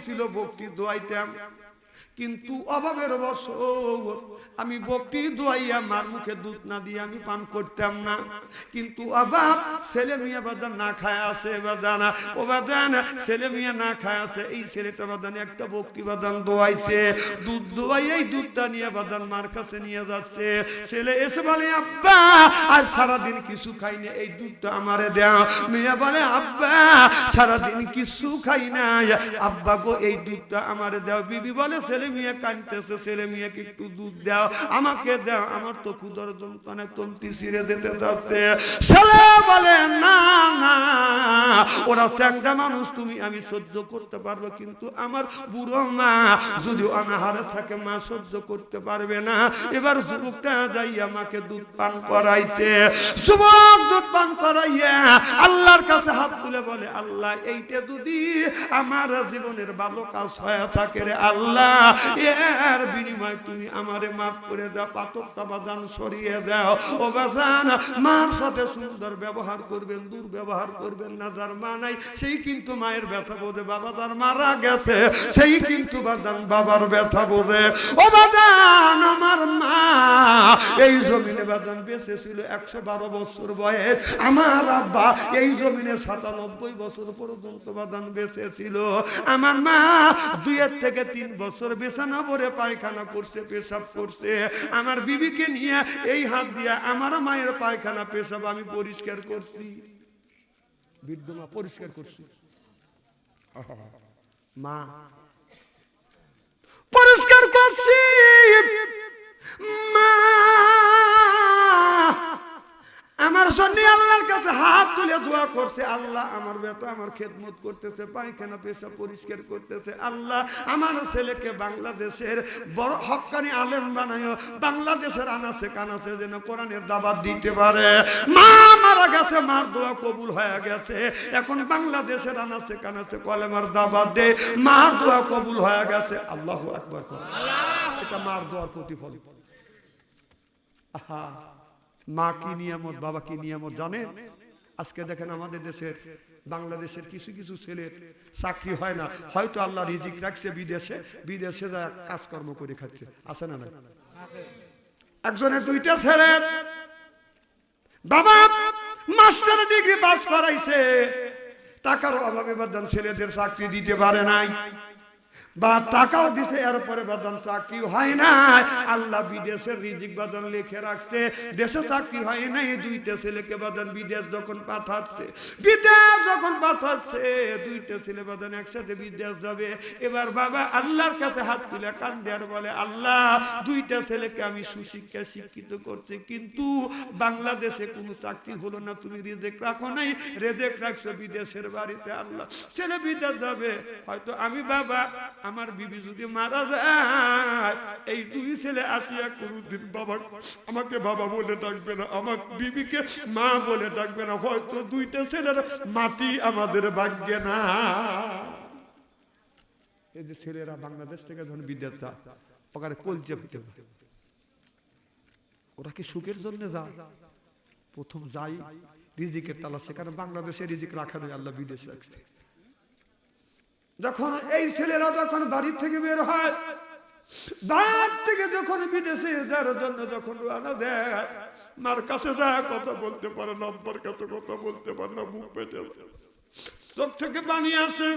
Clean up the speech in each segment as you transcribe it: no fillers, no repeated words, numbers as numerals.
ছিল বকটি দোয়াইতাম, কিন্তু অভাবের বশত আমি বকটি দোয়াইয়া মার মুখে দুধ না দিয়ে আমি পান করতাম না। কিন্তু অভাব, ছেলে মেয়ে বাদান না খায় আছে বাদান, ও বাদান ছেলে মেয়ে না খায় আছে, এই ছেলেটা বাদান একটা বকটি বাদান দোয়াইছে, দুধ দোয়াই এই দুধটা নিয়ে বাদান মার কাছে নিয়ে যাচ্ছে। ছেলে এসে বলে আব্বা আর সারাদিন কিছু খাইনি, এই দুধটা আমারে দাও। মেয়ে বলে আব্বা সারাদিন কিছু খাই নাই, আব্বা গো এই দুধটা আমারে দাও। বিবি বলে ছেলে মেয়ে কাঁদতেছে, ছেলে মেয়েকে একটু দুধ দাও, আমাকে দাও, আমার তো ক্ষুধার যন্ত্রণায় তন্তি ছিঁড়ে দিতে চাচ্ছে। ছেলে বলে না না, ওরা চ্যাংড়া মানুষ, তুমি আমি সহ্য করতে পারবো, কিন্তু আমার বুড়ো মা যদিও অনাহারে থাকে, মা সহ্য করতে পারবে না। এবার যুবকটা যাই আমাকে দুধ পান করাইছে। যুবক দুধ পান করাইয়া আল্লাহর কাছে হাত তুলে বলে আল্লাহ এইটা যদি আমার জীবনের ভালো কাজ হয়ে থাকে রে আল্লাহ, এর বিনিময় তুমি আমারে মাফ করে দাও, পাতকটা বাদান সরিয়ে দাও। ও বাদান মার সাথে সুন্দর ব্যবহার করবেন, দুর্ব্যবহার করবেন না। যার মা নাই সেই কিন্তু মায়ের ব্যথা বোঝে, বাবা যার মারা গেছে সেই কিন্তু বাদান বাবার ব্যথা বোঝে। ও বাদান আমার মা এই জমিনে বাদান বেঁচে ছিল 112 বছর বয়স, আমার আব্বা এই জমিনে 97 বছর পর্যন্ত বাদান বেঁচে ছিল। আমার মা 2 থেকে 3 বছর বিছানা পড়ে পায়খানা করছে, পেশাব করছে। আমার বিবিকে নিয়ে এই হাত দিয়ে আমার মায়ের পায়খানা পেশাব আমি পরিষ্কার করছি, বৃদ্ধ মা পরিষ্কার করছি, মা পরিষ্কার করছি। মা আমার জন্য আল্লাহর কাছে হাত তুলে দোয়া করছে, আল্লাহ আমার বেটা আমার খেদমত করতেছে, পায়খানা পেশাব পরিষ্কার করতেছে, আল্লাহ আমার ছেলেকে বাংলাদেশের বড় হক্কানি আলেম বানায়, বাংলাদেশের আনাচে কানাচে যেন কোরআনের দাওয়াত দিতে পারে। মা মারা গেছে, মার দোয়া কবুল হয়ে গেছে, এখন বাংলাদেশের আনাচে কানাচে কলেমার দাওয়াত দেয়, মার দোয়া কবুল হয়ে গেছে। আল্লাহু আকবার, এটা মার দোয়ার প্রতিফল। আহা, মা কি নিয়ামত, বাবা কি নিয়ামত জানেন? আজকে দেখেন আমাদের দেশের বাংলাদেশের কিছু কিছু ছেলের চাকরি হয় না, হয়তো আল্লাহ রিজিক রাখছে বিদেশে, বিদেশে যা কাজকর্ম করে খাচ্ছে, আছে না নাই? একজনের 2টা ছেলে, বাবা মাস্টার ডিগ্রি পাস করাইছে, টাকার অভাবে বাদান ছেলেদের চাকরি দিতে পারে নাই, বা টাকাও দিছে এরপরে বাদান চাকরি হয় না। আল্লাহ বিদেশের রিজিক বাদান লিখে রাখছে, দেশে চাকরি হয় নাই। 2টা ছেলেকে বাদান বিদেশ যখন পাঠাচ্ছে, বিদেশ যখন পাঠাচ্ছে, 2টা ছেলে বাদান একসাথে বিদেশ যাবে। এবার বাবা আল্লাহর কাছে হাত তুলে কান্দে আর বলে আল্লাহ 2টা ছেলেকে আমি সুশিক্ষা শিক্ষিত করছি, কিন্তু বাংলাদেশে কোনো চাকরি হলো না, তুমি রিজিক রাখো নাই, রিজিক রাখছো বিদেশের বাড়িতে। আল্লাহ ছেলে বিদেশ যাবে, হয়তো আমি বাবা আমার বিবি যদি মারা যায়, এই 2 ছেলে আসিয়া কোনদিন বাবা আমাকে বাবা বলে ডাকবে না, আমার বিবিকে মা বলে ডাকবে না, হয়তো 2টা ছেলের মাটি আমাদের ভাগ্যে না। এই যে ছেলেরা বাংলাদেশ থেকে যখন বিদেশ যায়, ওখানে কলজে হইতে পারে, ওরা কি সুখের জন্য যায়? প্রথম যাই রিজিকের তালা, সেখানে বাংলাদেশে রিজিক রাখা নেই, আল্লাহ বিদেশে রাখছে। যখন এই ছেলেরা যখন বাড়ি থেকে বের হয়, বাড়ি থেকে যখন বিদেশে যাওয়ার জন্য যখন রওনা দেয়, মার কাছে যায় কথা বলতে পারে না, আব্বার কাছে কথা বলতে পারে না, বুক পেটে চোখ থেকে পানি আসে।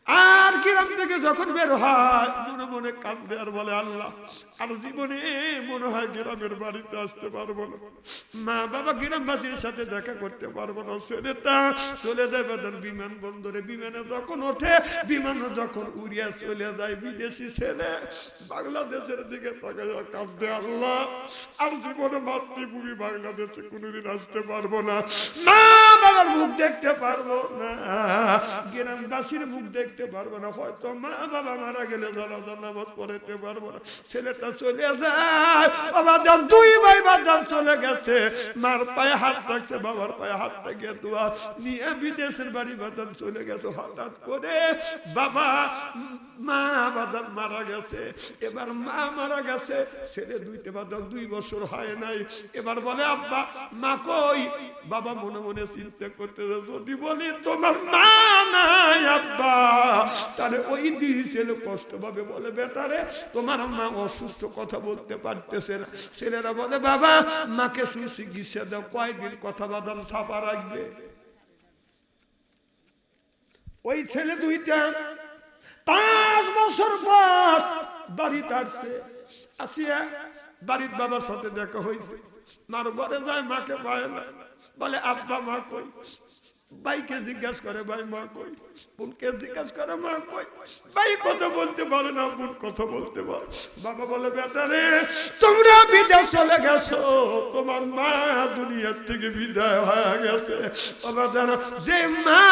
আর গ্রাম থেকে যখন বের হয় মনে মনে কান্দে আর বলে আল্লাহ আর জীবনে মনে হয় গ্রামের বাড়িতে আসতে পারবো না, মা বাবা গ্রামবাসীর সাথে দেখা করতে পারবো না। ছেলেটা চলে যায় বাদান বিমানবন্দরে, বিমানে যখন ওঠে, বিমানে যখন উড়িয়া চলে যায়, বিদেশি ছেলে বাংলাদেশের দিকে তাকায় কান্দে, আল্লাহ আর জীবনে মাতৃভূমি বাংলাদেশে কোনোদিন আসতে পারবো না, মা বাবার মুখ দেখতে পারবো না, গ্রামবাসীর মুখ দেখতে পারবো না, হয়তো মা বাবা মারা গেলে জানাজার নামাজ পড়াইতে পারবো না। ছেলেটা চলে যায়, বাবাজান 2 ভাই বাজার চলে গেছে, মার পায়ে হাত রাখছে, বাবার পায়ে হাত রেখে দোয়া নিয়ে বিদেশের বাড়ি বাজান চলে গেছে। হঠাৎ করে বাবা মা বাজান মারা গেছে, এবার মা মারা গেছে, ছেলে 2টা বাজান 2 বছর হয় নাই। এবার বলে আব্বা মা কই? বাবা মনে মনে চিন্তা করতে, যদি বলি তোমার মা নাই আব্বা তারে ওই দিন ছেলে কষ্ট পাবে, বলে বেটারে তোমার মা অসুস্থ, কথা বলতে পারতেছে না। ছেলেরা বলে বাবা মাকে সুচিকিৎসা দাও, কয়েকদিন কথা বাদান ছাপা রাখবে। ওই ছেলে দুইটা 5 বছর পর বাড়িতে আসছে, আসিয়া বাড়ির বাবার সাথে দেখা হয়েছে। মার ঘরে যায়, মাকে পায় না, বলে আব্বা মা কই। ভাইকে জিজ্ঞাসা করে ভাই মা কই, বোনকে জিজ্ঞাসা করে মা কই। ভাই কথা বলতে পারে না, বোন কথা বলতে পারে। বাবা বলে বেটা রে তোমরা বিদেশ চলে গেছো, তোমার মা দুনিয়ার থেকে বিদায় হয়ে গেছে। বাবা জানো যে মা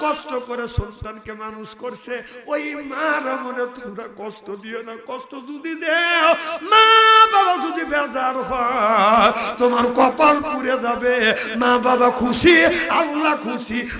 কষ্ট করে সন্তানকে মানুষ করছে, ওই মার মনে তোমরা কষ্ট দিও না। কষ্ট যদি দেও, মা বাবা যদি বেজার হয়, তোমার কপাল পুড়ে যাবে। মা বাবা খুশি, আল্লাহ খুশি।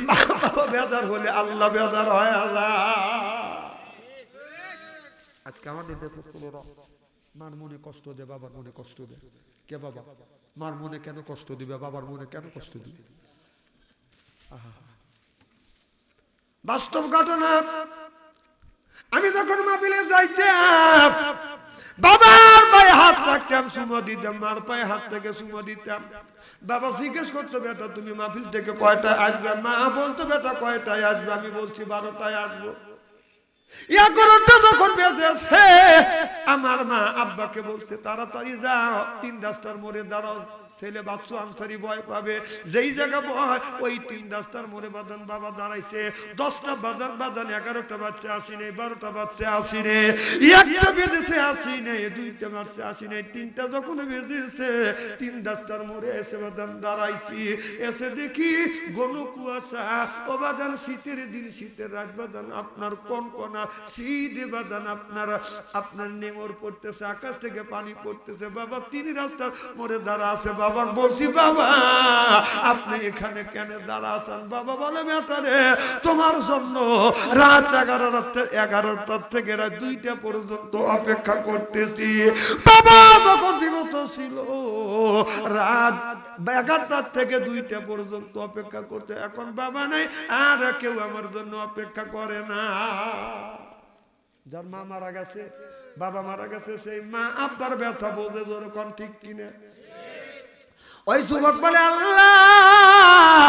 মা বাবা বেজার হলে আল্লাহ বেজার হয়। আল্লাহ আজকে আমাদের মার মনে কষ্ট দে, বাবার মনে কষ্ট দে। কে বাবা মার মনে কেন কষ্ট দিবে, বাবার মনে কেন কষ্ট দিবে? বাস্তব ঘটনা। আমি যখন মাহফিলে যাইতাম, বাবার পায়ে হাত রাখতাম, চুমো দিতাম, মার পায়ে হাত থেকে চুমো দিতাম। বাবা জিজ্ঞেস করতো বেটা তুমি মাহফিল থেকে কয়টায় আসবে? মা বলতো বেটা কয়টায় আসবে? আমি বলছি 12টায় আসবো। 11টা যখন বেজেছে, আমার মা আব্বাকে বলছে তাড়াতাড়ি যাও, 3 রাস্তার মোড়ে দাঁড়াও। ছেলে বাচ্চু আনসারি ভয় পাবে, যেই জায়গা ভয় ওই 3 রাস্তার মোড়ে বাদান। বাবা দাঁড়াইছে, 10টা বাজার বাদান, 11টা বাজছে আসি নেই, 12টা বাজছে আসি নেই, 1টা বেজেছে আসি নেই, 2টা বাজছে আসি নেই, 3টা যখন বেজেছে 3 রাস্তার মোড়ে এসে বাদান দাঁড়াইছি। এসে দেখি ঘন কুয়াশা। ও বাদান শীতের দিন, শীতের রাত বাদান, আপনার কনকনা শীত বাদান, আপনার নেমর পড়তেছে, আকাশ থেকে পানি পড়তেছে। বাবা 3 রাস্তার মোড়ে দাঁড়া আছে। বাবা বলছি বাবা আপনি এখানে কেন দাঁড়া আছেন? বাবা বলে বেটারে তোমার জন্য রাত 11টা থেকে রাত 2টা পর্যন্ত অপেক্ষা করতেছি। বাবা যখন বিগত ছিল রাত 11টা থেকে 2টা পর্যন্ত অপেক্ষা করতে, এখন বাবা নাই, আর কেউ আমার জন্য অপেক্ষা করে না। যার মা মারা গেছে, বাবা মারা গেছে, সেই মা আব্বার ব্যথা বোঝে যখন, ঠিক কিনা? ওই যুবক বলে আল্লাহ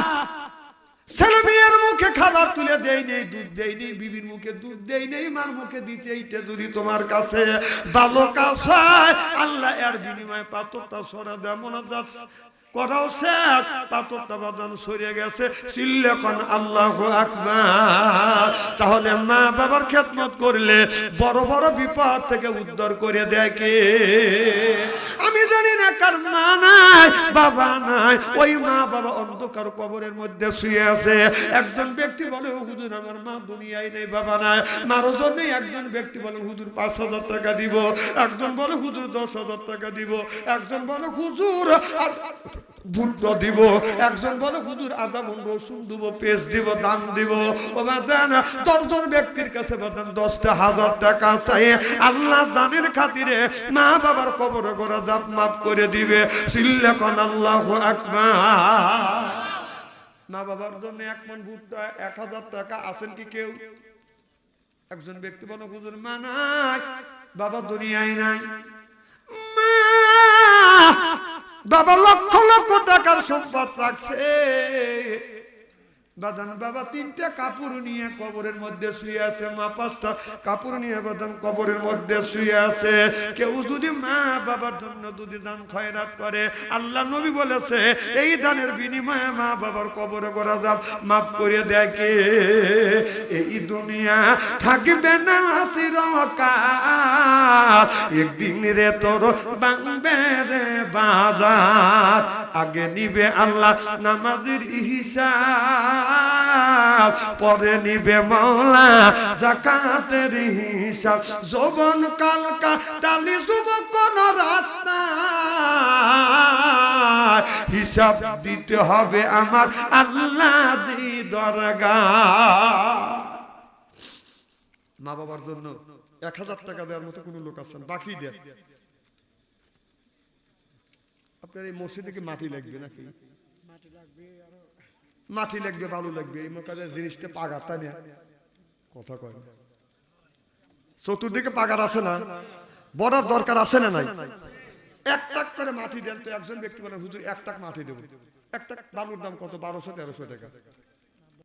ছেলে মেয়ের মুখে খাবার তুলে দেই নেই, দুধ দেই নেই, বিবির মুখে দুধ দেই নেই, মার মুখে দিতে, এইটা যদি তোমার কাছে ভালো কাজ হয়, আল্লাহ এর বিনিময়ে পাথরটা সরা দেয়। মনে যাচ্ছে করাও শেখ, পাথরটা বাদান সরিয়ে গেছে। চিল্লে কোন আল্লাহু আকবার। তাহলে মা বাবার খেদমত করলে বড় বড় বিপদ থেকে উদ্ধার করে দেয় কে? আমি জানি না কার মা নাই বাবা নাই, ওই মা বাবা অন্ধকার কবরের মধ্যে শুয়ে আছে। একজন ব্যক্তি বলে হুজুর আমার মা দুনিয়ায় নেই, বাবা নাই। মার জন্য একজন ব্যক্তি বলে হুজুর 5,000 টাকা দিব, একজন বলে হুজুর 10,000 টাকা দিব, একজন বলে হুজুর ভুট্টো দিব, একজন বলে হুজুর আদা মন রসুন দিব, পেস্ট দিব, দান দিব। ও বাদান 10 জন ব্যক্তির কাছে বাদান 10,000 টাকা চাই, আল্লাহ দানের খাতিরে মা বাবার কবর গোরা দাঁত মাফ করে দিবে। চিল্লা কোন আল্লাহু আকবার। মা বাবার জন্য 1 মণ ভুট্টা 1,000 টাকা আছেন কি কেউ? একজন ব্যক্তি বলে হুজুর মা নাই, বাবা দুনিয়ায় নাই। বাবা লক্ষ লক্ষ টাকার সম্পদ রাখছে, বাদান বাবা 3টা কাপড় নিয়ে কবরের মধ্যে শুয়ে আছে, মা 5টা কাপড় নিয়ে বাদান কবরের মধ্যে শুয়ে আছে। কেউ যদি মা বাবার জন্য যদি দান খয়রাত করে, আল্লাহ নবী বলেছে এই দানের বিনিময়ে মা বাবার কবরে গোরা যাব মাফ করে দেয় কে? এই দুনিয়া থাকবে না চিরকাল, একদিন রে তোর ভাঙবে রে বাজার। আগে নিবে আল্লাহ নামাজের হিসাব, পরে নিবে মওলা যাকাতের হিসাব। যৌবন কাল কাটালি যুবক কোন রাস্তা, হিসাব দিতে হবে আমার আল্লাহ জি দরগাহ। মা বাবার জন্য 1,000 টাকা দেওয়ার মতো কোন লোক আছেন? বাকি দেন। আপনার এই মসজিদে কি মাটি লাগবে নাকি? মাটি লাগবে, ভালো লাগবে, এই মোকাজের জিনিসটা পাগা, তাই না? কথা কয় না। চতুর্দিকে পাগার আছে না, বড়ার দরকার আছে না নাই? এক টাক করে মাটি দেন তো। একজন ব্যক্তি বলেন হুজুর এক টাক মাটি দেবো। এক টাক বালুর দাম কত? 1200-1300 টাকা।